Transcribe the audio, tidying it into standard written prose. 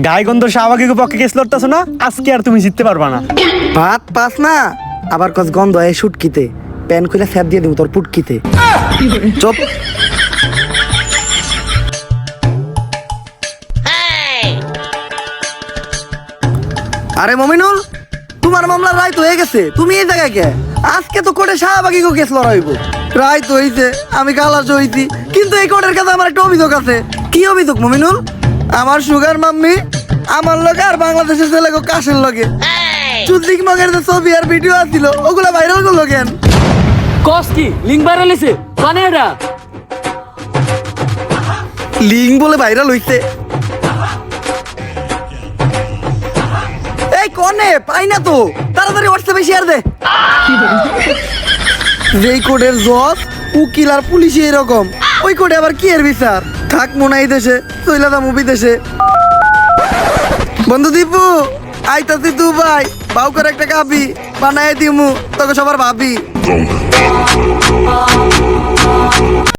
গায়গন্ধ শাহবাগীর পক্ষে কেস লড়তেছো না, আজকে আর তুমি জিততে পারবা না। ভাত পাস না আবার কস গন্ধ হয় শুটকিতে, প্যান খুলে স্যাপ দিয়ে দিব তোর পুটকিতে। চুপ। আরে মমিনুল, তোমার মামলার রায় তো হয়ে গেছে, তুমি এই জায়গায় কে? আজকে তো কোর্টে শাহবাগী কেস লড়াইব। রায় তো হইছে, আমি খালাস হইছি, কিন্তু এই কোর্টের কাছে আমার একটা অভিযোগ আছে। কি অভিযোগ মমিনুল? আমার সুগার মাম্মি আমার লগে আর বাংলাদেশের ছেলে কাশের লগে চুদ্দিক মগের যে ছবি আর ভিডিও আছিল ওগুলা ভাইরাল করলো কেন? কস কি লিঙ্ক ভাইরাল হইছে? কানে এটা লিঙ্ক বলে ভাইরাল হইছে? এই কোনে পাই না তো, তাড়াতাড়ি হোয়াটসঅ্যাপে শেয়ার দে। যেই কোডের জজ উকিল আর পুলিশ এরকম, ওই কোডে আবার কি এর বিচার? থাক মনে এই দেশে, চইলাদা মুভি দেশে। বন্ধু দীপু আইতাছি তু ভাই, বাউ করে একটা কাবি বানায় দিমু তোকে সবার ভাবি।